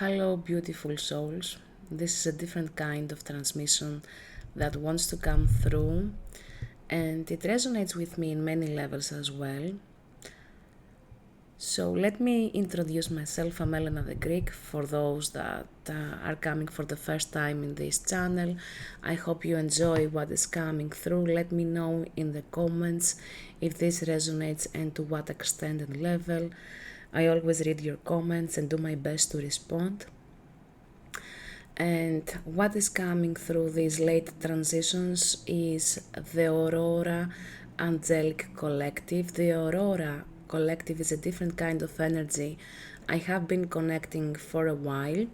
Hello, beautiful souls. This is a different kind of transmission that wants to come through, and it resonates with me in many levels as well. So, let me introduce myself. I'm Elena the Greek for those that are coming for the first time in this channel. I hope you enjoy what is coming through. Let me know in the comments if this resonates and to what extent and level. I always read your comments and do my best to respond. And what is coming through these late transitions is the Aurora angelic collective. The Aurora collective is a different kind of energy I have been connecting for a while.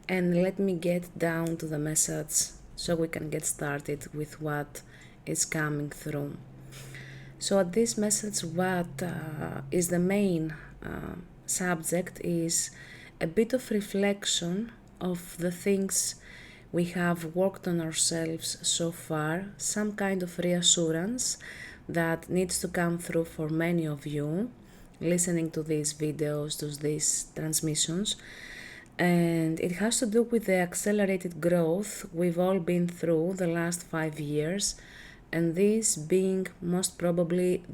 And let me get down to the message so we can get started with what is coming through. So at this message, what is the main subject is a bit of reflection of the things we have worked on ourselves so far, some kind of reassurance that needs to come through for many of you listening to these videos, to these transmissions. And it has to do with the accelerated growth we've all been through the last 5 years, and this being most probably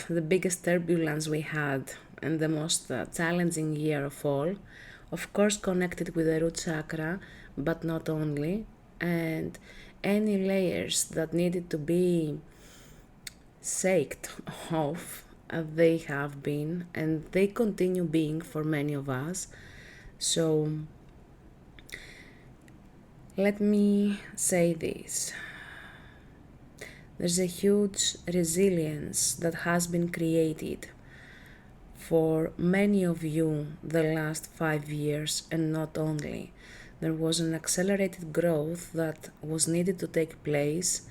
the biggest turbulence we had and the most challenging year of all. Of course, connected with the root chakra, but not only, and any layers that needed to be shaked off, they have been, and they continue being for many of us. So let me say this. There's a huge resilience that has been created for many of you the last 5 years, and not only. There was an accelerated growth that was needed to take place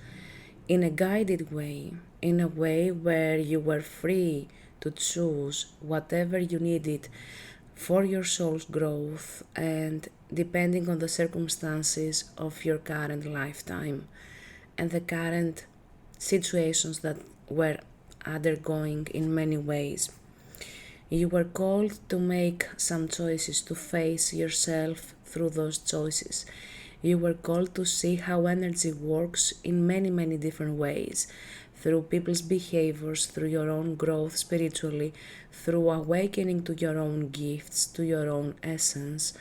in a guided way, in a way where you were free to choose whatever you needed for your soul's growth, and depending on the circumstances of your current lifetime and the current situations that were undergoing in many ways. You were called to make some choices, to face yourself through those choices. You were called to see how energy works in many different ways, through people's behaviors, through your own growth spiritually, through awakening to your own gifts, to your own essence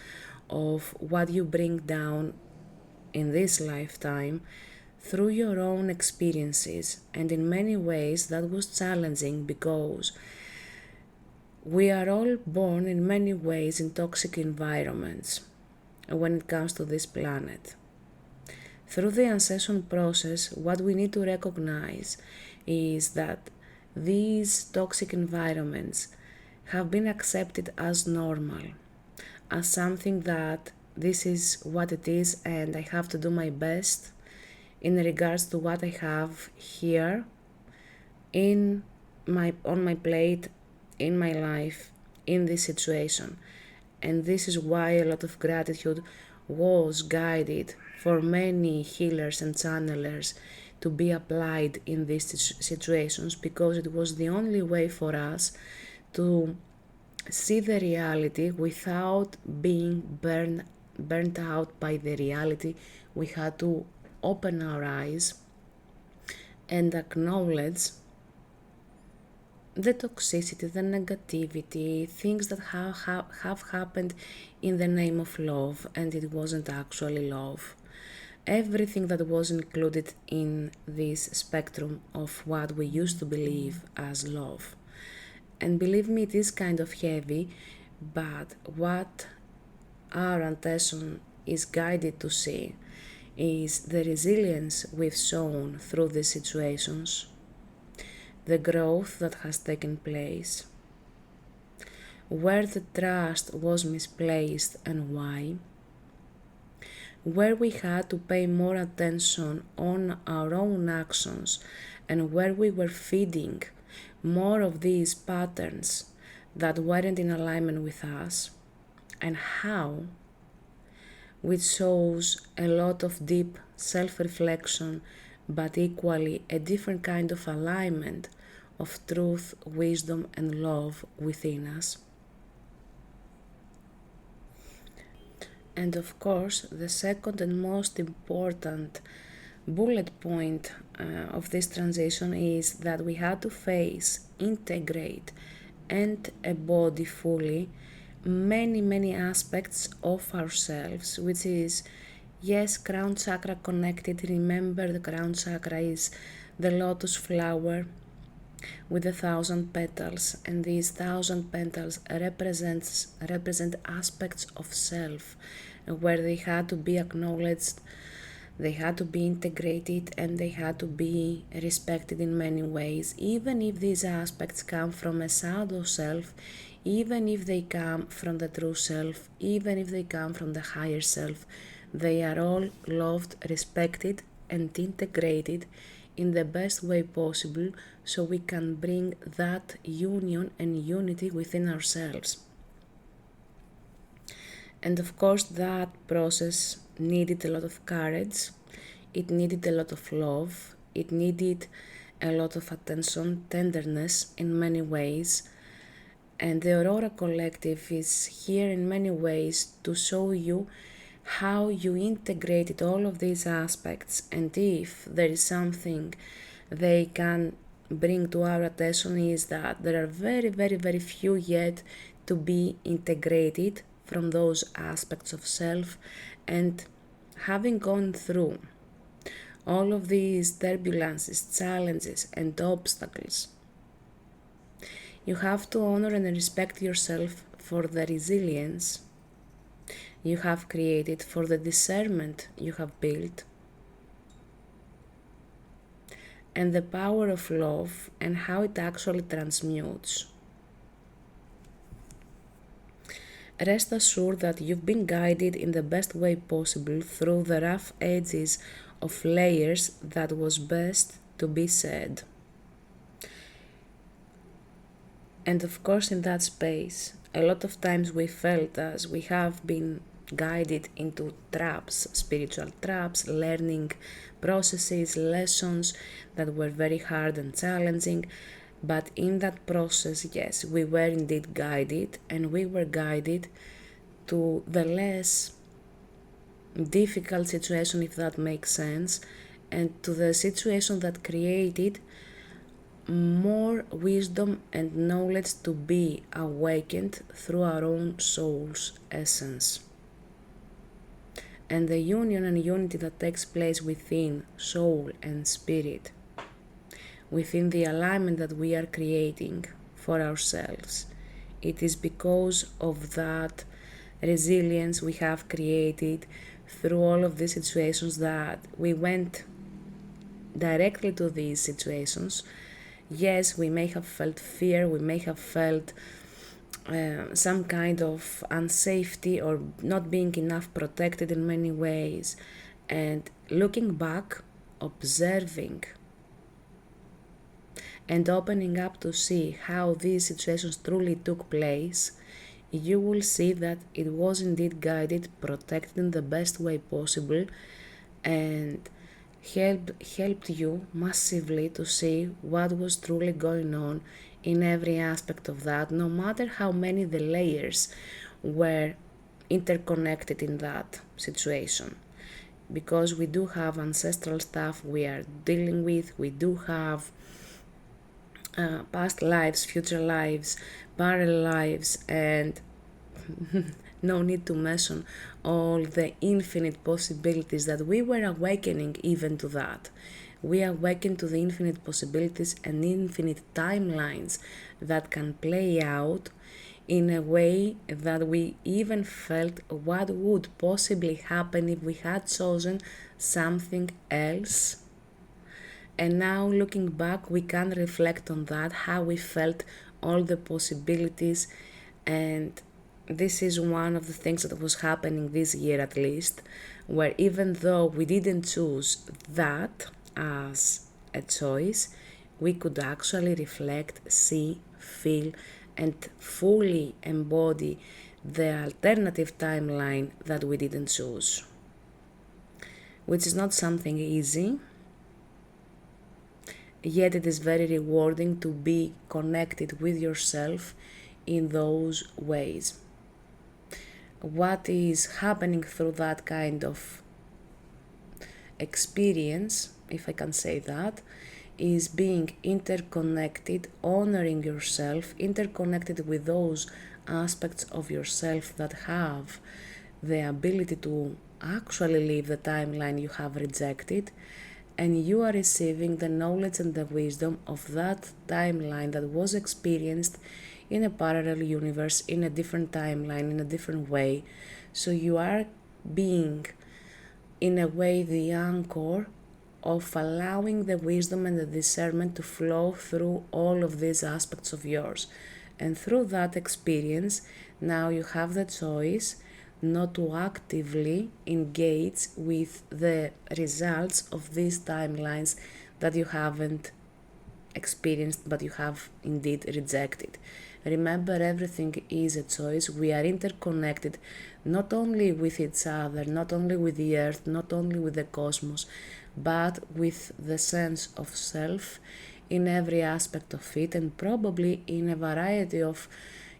of what you bring down in this lifetime, through your own experiences. And in many ways that was challenging because we are all born in many ways in toxic environments when it comes to this planet. Through the ancestral process, what we need to recognize is that these toxic environments have been accepted as normal, as something that this is what it is, and I have to do my best in regards to what I have here on my plate, in my life, in this situation. And this is why a lot of gratitude was guided for many healers and channelers to be applied in these situations, because it was the only way for us to see the reality without being burnt out by the reality. We had to open our eyes and acknowledge the toxicity, the negativity, things that have happened in the name of love, and it wasn't actually love. Everything that was included in this spectrum of what we used to believe as love. And believe me, it is kind of heavy, but what our attention is guided to see is the resilience we've shown through these situations, the growth that has taken place, where the trust was misplaced and why, where we had to pay more attention on our own actions, and where we were feeding more of these patterns that weren't in alignment with us, and how, which shows a lot of deep self-reflection, but equally a different kind of alignment of truth, wisdom, and love within us. And of course, the second and most important bullet point of this transition is that we had to face, integrate, and embody fully many aspects of ourselves, which is, yes, crown chakra connected. Remember, the crown chakra is the lotus flower with 1,000 petals, and these 1,000 petals represent aspects of self where they had to be acknowledged, they had to be integrated, and they had to be respected in many ways, even if these aspects come from a shadow self, even if they come from the true self, even if they come from the higher self. They are all loved, respected, and integrated in the best way possible, so we can bring that union and unity within ourselves. And of course, that process needed a lot of courage, it needed a lot of love, it needed a lot of attention, tenderness in many ways. And the Aurora Collective is here in many ways to show you how you integrated all of these aspects, and if there is something they can bring to our attention is that there are very few yet to be integrated from those aspects of self. And having gone through all of these turbulences, challenges, and obstacles, you have to honor and respect yourself for the resilience you have created, for the discernment you have built, and the power of love and how it actually transmutes. Rest assured that you've been guided in the best way possible through the rough edges of layers that was best to be said. And of course, in that space, a lot of times we felt as we have been guided into traps, spiritual traps, learning processes, lessons that were very hard and challenging. But in that process, yes, we were indeed guided, and we were guided to the less difficult situation, if that makes sense, and to the situation that created more wisdom and knowledge to be awakened through our own soul's essence. And the union and unity that takes place within soul and spirit, within the alignment that we are creating for ourselves, it is because of that resilience we have created through all of these situations that we went directly to these situations. Yes, we may have felt fear, we may have felt some kind of unsafety or not being enough protected in many ways. And looking back, observing, and opening up to see how these situations truly took place, you will see that it was indeed guided, protected in the best way possible, and helped you massively to see what was truly going on in every aspect of that, no matter how many the layers were interconnected in that situation. Because we do have ancestral stuff we are dealing with, we do have past lives, future lives, parallel lives, and no need to mention all the infinite possibilities that we were awakening even to that. We awaken to the infinite possibilities and infinite timelines that can play out in a way that we even felt what would possibly happen if we had chosen something else. And now looking back, we can reflect on that, how we felt, all the possibilities. And this is one of the things that was happening this year at least, where even though we didn't choose that as a choice, we could actually reflect, see, feel, and fully embody the alternative timeline that we didn't choose, which is not something easy. Yet it is very rewarding to be connected with yourself in those ways. what is happening through that kind of experience, if I can say that, is being interconnected, honoring yourself, interconnected with those aspects of yourself that have the ability to actually live the timeline you have rejected, and you are receiving the knowledge and the wisdom of that timeline that was experienced in a parallel universe, in a different timeline, in a different way. So you are being, in a way, the anchor of allowing the wisdom and the discernment to flow through all of these aspects of yours. And through that experience, now you have the choice not to actively engage with the results of these timelines that you haven't experienced but you have indeed rejected. Remember, everything is a choice. We are interconnected not only with each other, not only with the earth, not only with the cosmos, but with the sense of self in every aspect of it, and probably in a variety of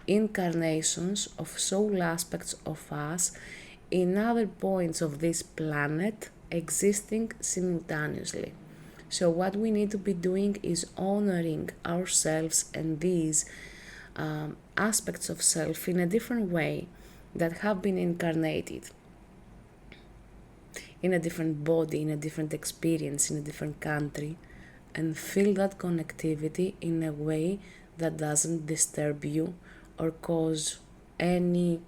incarnations of soul aspects of us in other points of this planet existing simultaneously. So what we need to be doing is honoring ourselves and these aspects of self in a different way that have been incarnated in a different body, in a different experience, in a different country, and feel that connectivity in a way that doesn't disturb you or cause any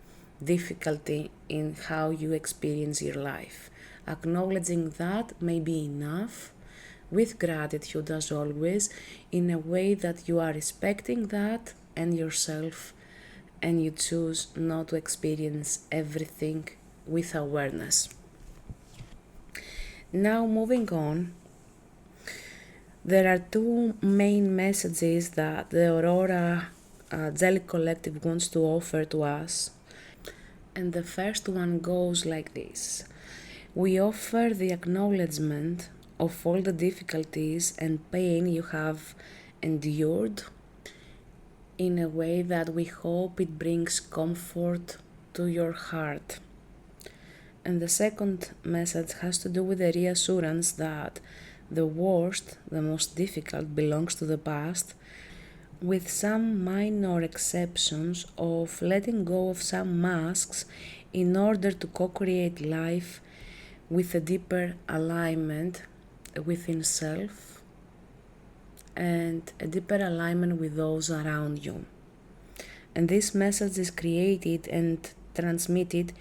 difficulty in how you experience your life. Acknowledging that may be enough, with gratitude as always, in a way that you are respecting that and yourself, and you choose not to experience everything with awareness. Now, moving on, there are two main messages that the Aurora Angelic Collective wants to offer to us. And the first one goes like this: we offer the acknowledgement of all the difficulties and pain you have endured in a way that we hope it brings comfort to your heart. And the second message has to do with the reassurance that the worst, the most difficult, belongs to the past, with some minor exceptions of letting go of some masks in order to co-create life with a deeper alignment within self and a deeper alignment with those around you. And this message is created and transmitted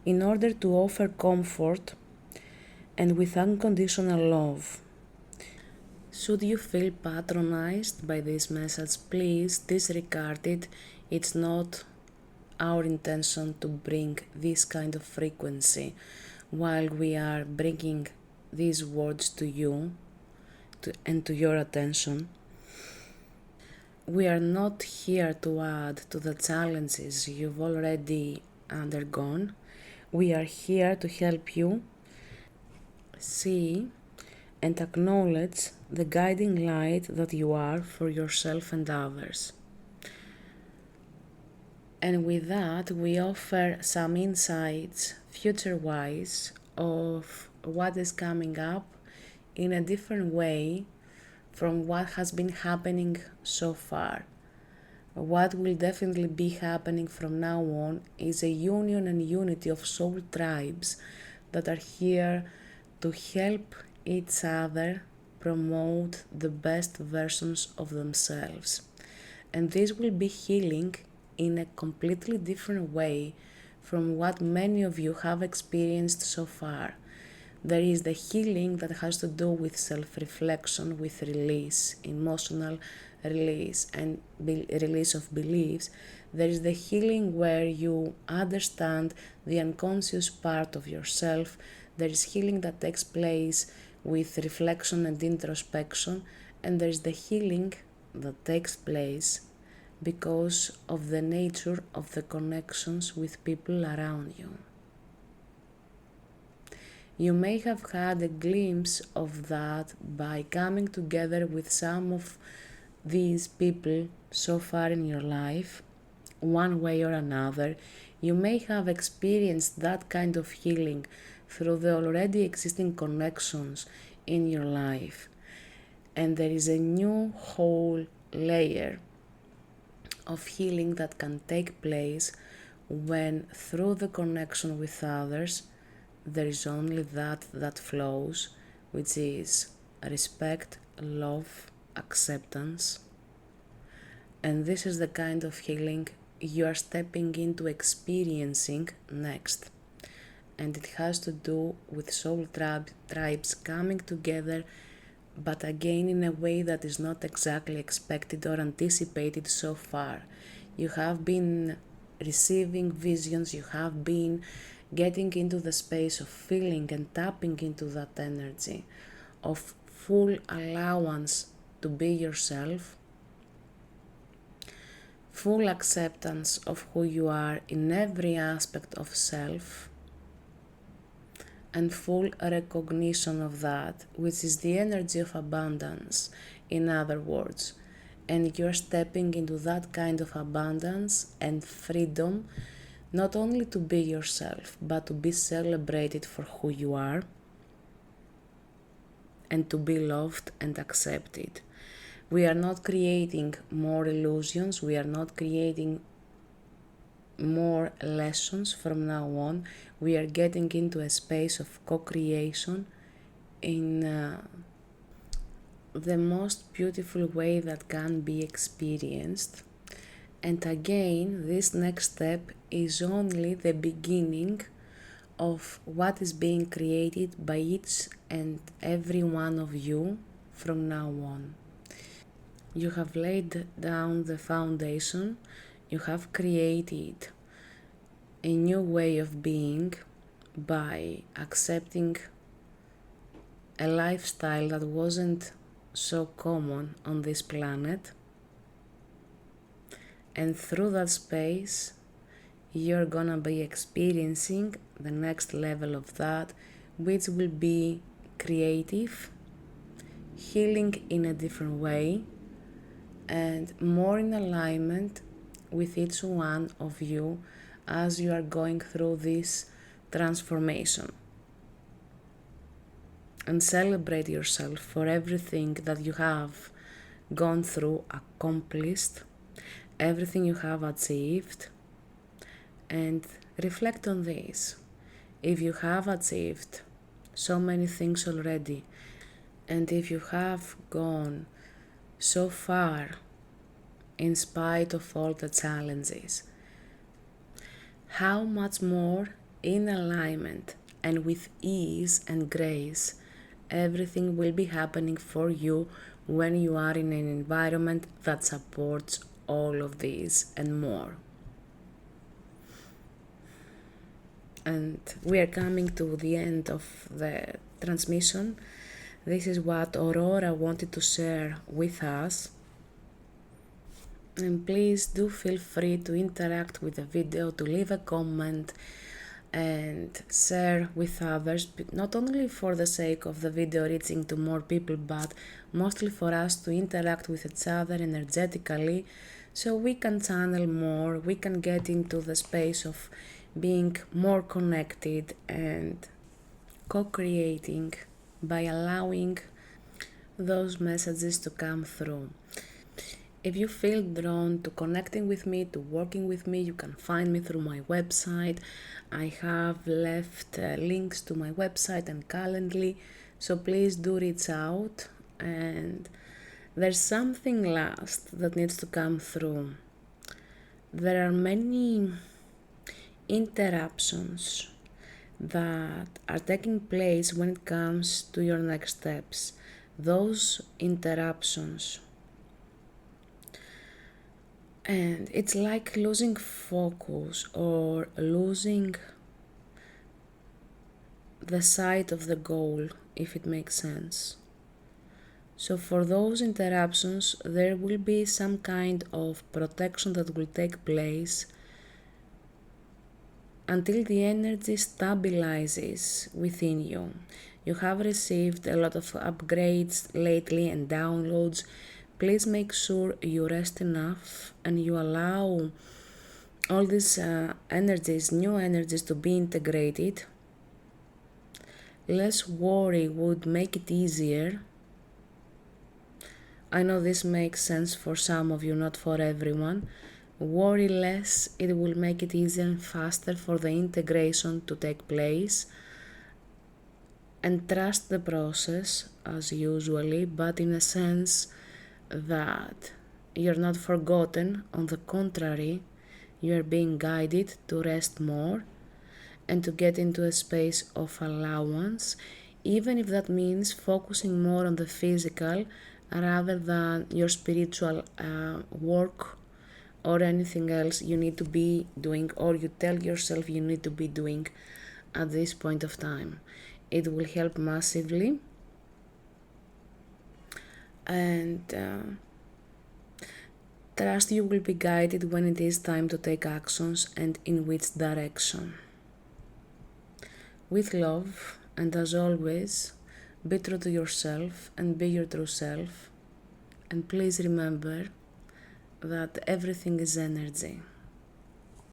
in order to offer comfort and with unconditional love. Should you feel patronized by this message, please disregard it. It's not our intention to bring this kind of frequency while we are bringing these words to you and to your attention. We are not here to add to the challenges you've already undergone. We are here to help you see and acknowledge the guiding light that you are for yourself and others. And with that, we offer some insights future-wise of what is coming up in a different way from what has been happening so far. What will definitely be happening from now on is a union and unity of soul tribes that are here to help each other promote the best versions of themselves. And this will be healing in a completely different way from what many of you have experienced so far. There is the healing that has to do with self-reflection, with release, emotional release, and release of beliefs. There is the healing where you understand the unconscious part of yourself. There is healing that takes place with reflection and introspection, and there is the healing that takes place because of the nature of the connections with people around you. You may have had a glimpse of that by coming together with some of these people so far in your life, one way or another, you may have experienced that kind of healing through the already existing connections in your life. And there is a new whole layer of healing that can take place when, through the connection with others, there is only that flows, which is respect, love, acceptance. And this is the kind of healing you are stepping into experiencing next. And it has to do with soul tribes coming together, but again in a way that is not exactly expected or anticipated so far. You have been receiving visions, you have been getting into the space of feeling and tapping into that energy of full allowance to be yourself, full acceptance of who you are in every aspect of self, and full recognition of that, which is the energy of abundance, in other words. And you're stepping into that kind of abundance and freedom, not only to be yourself, but to be celebrated for who you are and to be loved and accepted. We are not creating more illusions, we are not creating more lessons from now on. We are getting into a space of co-creation in the most beautiful way that can be experienced. And again, this next step is only the beginning of what is being created by each and every one of you from now on. You have laid down the foundation, you have created a new way of being by accepting a lifestyle that wasn't so common on this planet. And through that space, you're gonna be experiencing the next level of that, which will be creative, healing in a different way, and more in alignment with each one of you as you are going through this transformation. And celebrate yourself for everything that you have gone through, accomplished, everything you have achieved, and reflect on this. If you have achieved so many things already, and if you have gone so far in spite of all the challenges, how much more in alignment and with ease and grace everything will be happening for you when you are in an environment that supports all of these and more. And we are coming to the end of the transmission. This is what Aurora wanted to share with us. And please do feel free to interact with the video, to leave a comment and share with others, not only for the sake of the video reaching to more people, but mostly for us to interact with each other energetically, so we can channel more, we can get into the space of being more connected and co-creating by allowing those messages to come through. If you feel drawn to connecting with me, to working with me, you can find me through my website. I have left links to my website and Calendly, so please do reach out. And there's something last that needs to come through. There are many interruptions that are taking place when it comes to your next steps. Those interruptions, and it's like losing focus or losing the sight of the goal, if it makes sense. So for those interruptions, there will be some kind of protection that will take place until the energy stabilizes within you. You have received a lot of upgrades lately and downloads. Please make sure you rest enough and you allow all these energies, new energies to be integrated. Less worry would make it easier. I know this makes sense for some of you, not for everyone. Worry less, it will make it easier and faster for the integration to take place. And trust the process as usually, but in a sense that you're not forgotten. On the contrary, you are being guided to rest more and to get into a space of allowance, even if that means focusing more on the physical rather than your spiritual work or anything else you need to be doing, or you tell yourself you need to be doing at this point of time. It will help massively. And trust you will be guided when it is time to take actions and in which direction. With love, and as always, be true to yourself and be your true self. And please remember that everything is energy.